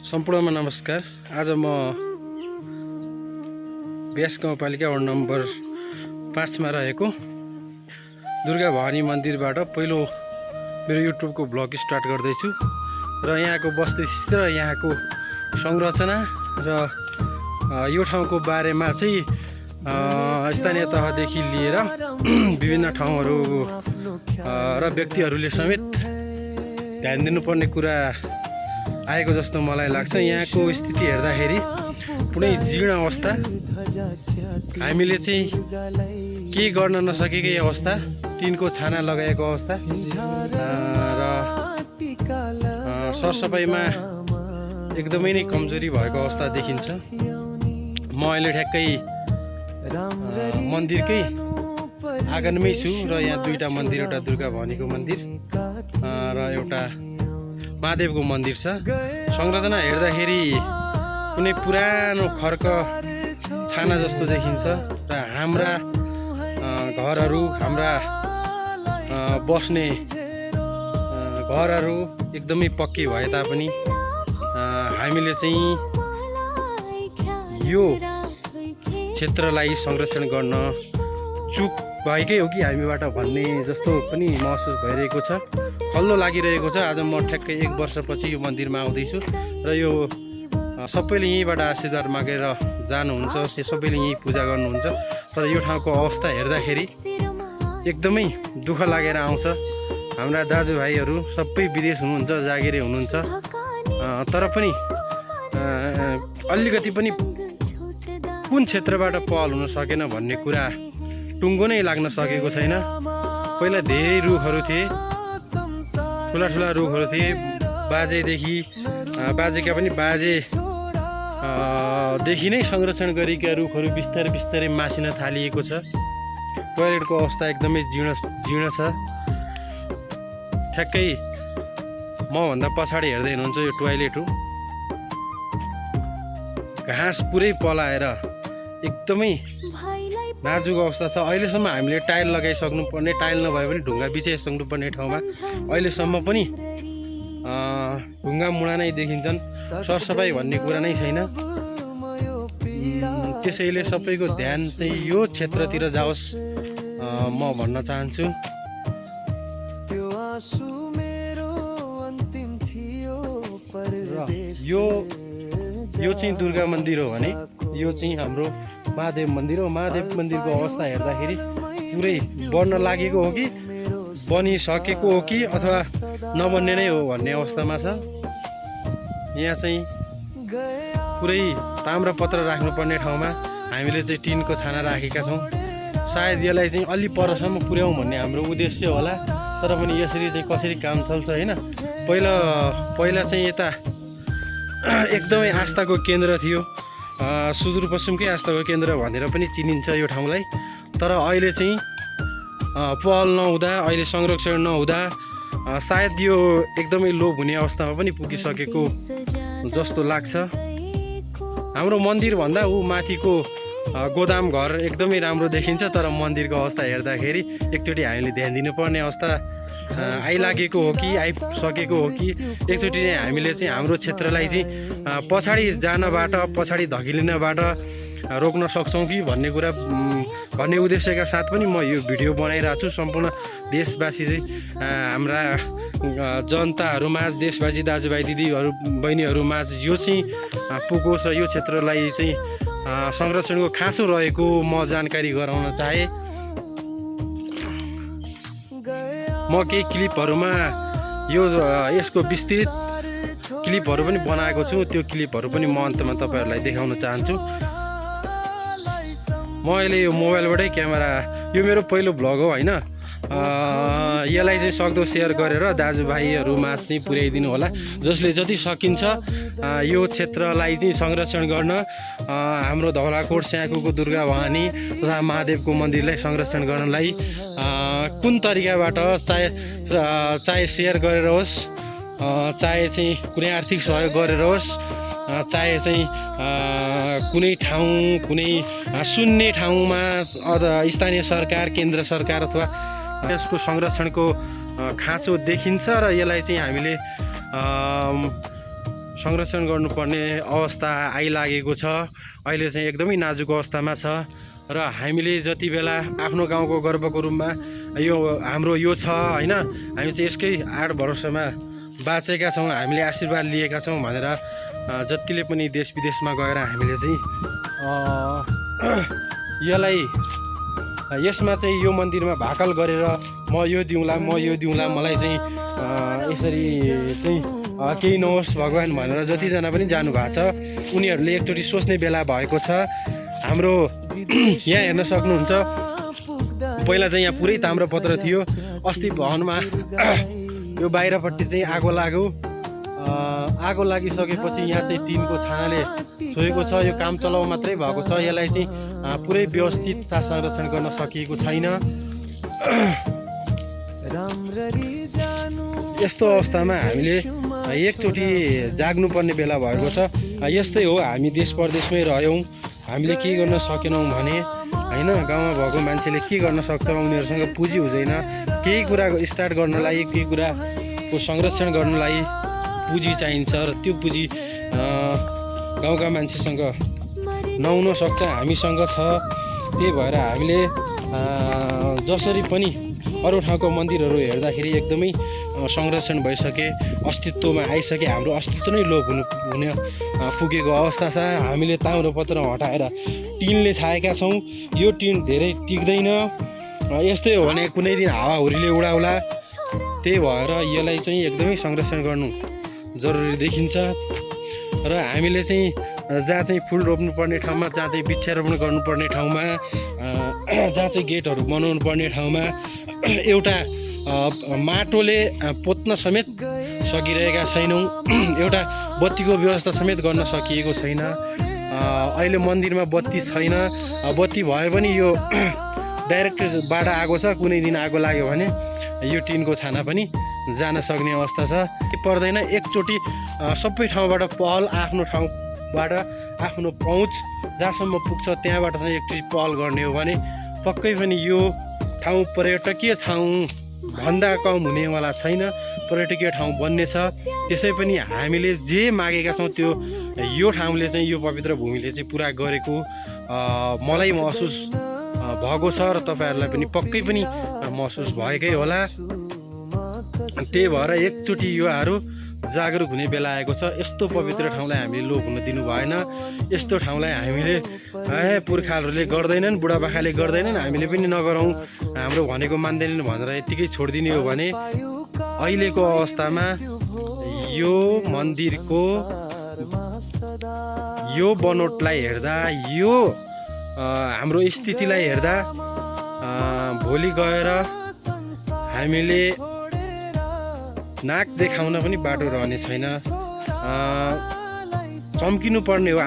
सम्पूर्णमा नमस्कार। आज म बेस गाउँपालिका वार्ड नम्बर 5 मा रहेको दुर्गा भवानी मन्दिरबाट पहिलो मेरो युट्युबको ब्लग स्टार्ट गर्दैछु र यहाँको वस्तुस्थिति र यहाँको संरचना र यो ठाउँको बारेमा चाहिँ स्थानीय तहदेखि लिएर विभिन्न ठाउँहरू र व्यक्तिहरूले समेत ध्यान दिनुपर्ने कुरा आएको जस्तो मलाई लाग्छ। यहाँको स्थिति हेर्दाखेरि पुरै जीर्ण अवस्था, हामीले चाहिँ केही गर्न नसकेकै अवस्था, टिनको छाना लगाएको अवस्था र सरसफाइमा एकदमै नै कमजोरी भएको अवस्था देखिन्छ। म अहिले ठ्याक्कै मन्दिरकै आँगनमै छु र यहाँ दुईवटा मन्दिर, एउटा दुर्गा भवानीको मन्दिर र एउटा महादेवको मन्दिर छ। संरचना हेर्दाखेरि कुनै पुरानो खर्क छाना जस्तो देखिन्छ र हाम्रा घरहरू, हाम्रा बस्ने घरहरू एकदमै पक्कै भए तापनि हामीले चाहिँ यो क्षेत्रलाई संरक्षण गर्न चुक भएकै हो कि हामीबाट भन्ने जस्तो पनि महसुस भइरहेको छ, खल्लो लागिरहेको छ। आज म ठ्याक्कै 1 वर्षपछि यो मन्दिरमा आउँदैछु र यो सबैले यहीँबाट आशीर्वाद मागेर जानुहुन्छ, सबैले यहीँ पूजा गर्नुहुन्छ। तर यो ठाउँको अवस्था हेर्दाखेरि एकदमै दुःख लागेर आउँछ। हाम्रा दाजुभाइहरू सबै विदेश हुनुहुन्छ, जागिरे हुनुहुन्छ, तर पनि अलिकति पनि कुन क्षेत्रबाट पहल हुन सकेन भन्ने कुरा टुङ्गो नै लाग्न सकेको छैन। पहिला धेरै रुखहरू थिए, ठुला ठुला रुखहरू थिए, बाजेका पनि बाजेदेखि नै संरक्षण गरेका रुखहरू बिस्तारै बिस्तारै मासिन थालिएको छ। टोयलेटको अवस्था एकदमै जीर्ण छ। ठ्याक्कै मभन्दा पछाडि हेर्दै हुनुहुन्छ यो टोयलेट हो। घाँस पुरै पलाएर एकदमै नाजुक अवस्था छ। अहिलेसम्म हामीले टाइल लगाइसक्नुपर्ने, टाइल नभए पनि ढुङ्गा बिछाइसक्नुपर्ने ठाउँमा अहिलेसम्म पनि ढुङ्गा मुढा नै देखिन्छन्। सरसफाइ भन्ने कुरा नै छैन। त्यसैले सबैको ध्यान चाहिँ यो क्षेत्रतिर जाओस् म भन्न चाहन्छु। यो चाहिँ दुर्गा मन्दिर हो भने यो चाहिँ हाम्रो महादेव मन्दिर हो। महादेव मन्दिरको अवस्था हेर्दाखेरि पुरै बन्न लागेको हो कि बनिसकेको हो कि अथवा नबन्ने नै हो भन्ने अवस्थामा छ। यहाँ चाहिँ पुरै ताम्रपत्र राख्नुपर्ने ठाउँमा हामीले चाहिँ टिनको छाना राखेका छौँ। सायद यसलाई चाहिँ अलि परसम्म पुर्याउँ भन्ने हाम्रो उद्देश्य होला। तर पनि यसरी चाहिँ कसरी काम चल्छ होइन। पहिला चाहिँ यता एकदमै आस्थाको केन्द्र थियो, सुदूरपश्चिमकै आस्थाको केन्द्र भनेर पनि चिनिन्छ यो ठाउँलाई। तर अहिले चाहिँ पहल नहुँदा, अहिले संरक्षण नहुँदा सायद यो एकदमै लोप हुने अवस्थामा पनि पुगिसकेको जस्तो लाग्छ। हाम्रो मन्दिरभन्दा ऊ माथिको गोदाम घर एकदमै राम्रो देखिन्छ, तर मन्दिरको अवस्था हेर्दाखेरि एकचोटि हामीले ध्यान दिनुपर्ने अवस्था आइलागेको हो कि आइसकेको हो कि एकचोटि चाहिँ हामीले चाहिँ हाम्रो क्षेत्रलाई चाहिँ पछाडि जानबाट, पछाडि धकिलिनबाट रोक्न सक्छौँ कि भन्ने कुरा भन्ने उद्देश्यका साथ पनि म यो भिडियो बनाइरहेको छु। सम्पूर्ण देशवासी चाहिँ हाम्रा जनताहरूमाझ, देशवासी दाजुभाइ दिदीहरू बहिनीहरूमाझ यो चाहिँ पुगोस् र यो क्षेत्रलाई चाहिँ संरक्षणको खाँचो रहेको म जानकारी गराउन चाहे। म केही क्लिपहरूमा यसको विस्तृत क्लिपहरू पनि बनाएको छु। त्यो क्लिपहरू पनि म अन्तमा तपाईँहरूलाई देखाउन चाहन्छु। म अहिले यो मोबाइलबाटै क्यामेरा, यो मेरो पहिलो भ्लग हो होइन। यसलाई चाहिँ सक्दो सेयर गरेर दाजुभाइहरूमा चाहिँ पुर्याइदिनु होला। जसले जति सकिन्छ यो क्षेत्रलाई चाहिँ संरक्षण गर्न, हाम्रो धौलाकोट स्याकुको दुर्गा भवानी तथा महादेवको मन्दिरलाई संरक्षण गर्नलाई कुन तरिकाबाट चाहे सेयर गरेर होस्, चाहे चाहिँ कुनै आर्थिक सहयोग गरेर होस्, चाहे चाहिँ कुनै ठाउँ, कुनै सुन्ने ठाउँमा स्थानीय सरकार, केन्द्र सरकार अथवा यसको संरक्षणको खाँचो देखिन्छ र यसलाई चाहिँ हामीले संरक्षण गर्नुपर्ने अवस्था आइलागेको छ। अहिले चाहिँ एकदमै नाजुक अवस्थामा छ र हामीले जति बेला आफ्नो गाउँको गर्वको रूपमा यो हाम्रो यो छ होइन, हामी चाहिँ यसकै 8 वर्षमा बाँचेका छौँ, हामीले आशीर्वाद लिएका छौँ भनेर जतिले पनि देश विदेशमा गएर हामीले चाहिँ यसलाई यसमा चाहिँ यो मन्दिरमा भाकल गरेर म यो दिउँला मलाई चाहिँ यसरी चाहिँ केही नहोस् भगवान् भनेर जतिजना पनि जानुभएको छ उनीहरूले एकचोटि सोच्ने बेला भएको छ। हाम्रो यहाँ हेर्न सक्नुहुन्छ, पहिला चाहिँ यहाँ पुरै ताम्रपत्र थियो। अस्ति भवनमा यो बाहिरपट्टि चाहिँ आगो लाग्यो। आगो लागिसकेपछि यहाँ चाहिँ टिनको छानाले छोएको छ। यो काम चलाउ मात्रै भएको छ। यसलाई चाहिँ पुरै व्यवस्थितता संरक्षण गर्न सकिएको छैन। यस्तो अवस्थामा हामीले एकचोटि जाग्नुपर्ने बेला भएको छ। यस्तै हो, हामी देश परदेशमै रह्यौँ, हामीले के गर्न सकेनौँ भने होइन, गाउँमा भएको मान्छेले के गर्न सक्छ, उनीहरूसँग पुँजी हुँदैन। केही कुरा स्टार्ट गर्नलाई, केही कुराको संरक्षण गर्नलाई पुँजी चाहिन्छ र त्यो पुँजी गाउँका मान्छेसँग नहुन सक्छ, हामीसँग छ। त्यही भएर हामीले जसरी पनि अरू ठाउँको मन्दिरहरू हेर्दाखेरि एकदमै संरक्षण भइसके, अस्तित्वमा आइसके, हाम्रो अस्तित्व नै लोप हुन पुगेको अवस्था छ। हामीले ताम्रपत्र हटाएर टिनले छाएका छौँ। यो टिन धेरै टिक्दैन। यस्तै हो भने कुनै दिन हावाहुरीले उडाउला। त्यही भएर यसलाई चाहिँ एकदमै संरक्षण गर्नु जरुरी देखिन्छ। र हामीले चाहिँ जहाँ चाहिँ फुल रोप्नुपर्ने ठाउँमा, जहाँ चाहिँ वृक्षारोपण गर्नुपर्ने ठाउँमा, जहाँ चाहिँ गेटहरू बनाउनु पर्ने ठाउँमा एउटा माटोले पोत्न समेत सकिरहेका छैनौँ। एउटा बत्तीको व्यवस्था समेत गर्न सकिएको छैन। अहिले मन्दिरमा बत्ती छैन। बत्ती भए पनि यो डाइरेक्ट बाटो आएको छ। कुनै दिन आगो लाग्यो भने यो टिनको छाना पनि जान सक्ने अवस्था छ। के पर्दैन, एकचोटि सबै ठाउँबाट पहल, आफ्नो ठाउँबाट आफ्नो पहुँच जहाँसम्म पुग्छ त्यहाँबाट चाहिँ एकचोटि पहल गर्ने हो भने पक्कै पनि यो ठाउँ पर्यटकीय ठाउँ भन्दा कम हुनेवाला छैन। पर्यटकीय ठाउँ बन्ने छ। त्यसै पनि हामीले जे मागेका छौँ त्यो यो ठाउँले चाहिँ, यो पवित्र भूमिले चाहिँ पुरा गरेको मलाई महसुस भएको छ र तपाईँहरूलाई पनि पक्कै पनि महसुस भएकै होला। त्यही भएर एकचोटि युवाहरू जागरुक हुने बेला आएको छ। यस्तो पवित्र ठाउँलाई हामीले लोप हुन दिनु भएन। यस्तो ठाउँलाई हामीले पुर्खाहरूले गर्दैनन्, बुढापाकाले गर्दैनन्, हामीले पनि नगरौँ, हाम्रो भनेको मान्दैनन् भनेर यत्तिकै छोडिदिने हो भने अहिलेको अवस्थामा यो मन्दिरको यो बनोटलाई हेर्दा, यो हाम्रो स्थितिलाई हेर्दा भोलि गएर हामीले नाक देखाउन पनि बाटो रहने छैन। चम्किनु पर्ने हो।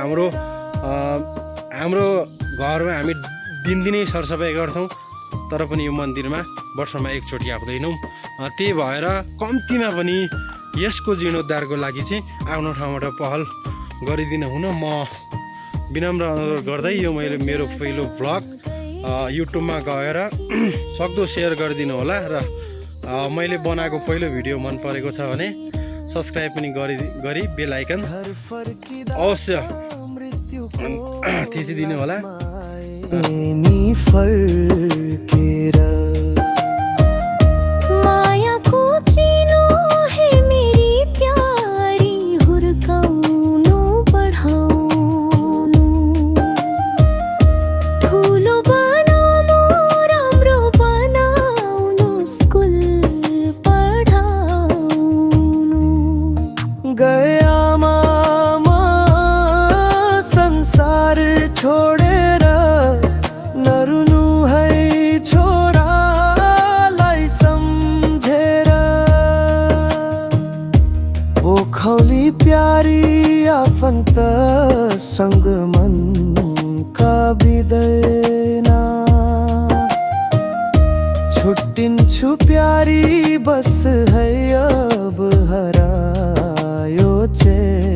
हाम्रो घरमा हामी दिनदिनै सरसफाइ गर्छौँ, तर पनि यो मन्दिरमा वर्षमा एकचोटि आउँदैनौँ। त्यही भएर कम्तीमा पनि यसको जीर्णोद्धारको लागि चाहिँ आफ्नो ठाउँबाट पहल गरिदिन हुन म विनम्र अनुरोध गर्दै यो मैले मेरो पहिलो भ्लग युट्युबमा गएर सक्दो सेयर गरिदिनु होला। र मैले बनाएको पहिलो भिडियो मन परेको छ भने सब्सक्राइब पनि गरी बेल आइकन अवश्य थिचिदिनु होला। छोडेर नरुनु है छोरालाई सम्झेर, ओखौली प्यारी आफन्त सँग मन काबिँदैन। छुट्टिन्छु प्यारी बस है अब हरायो चेतना।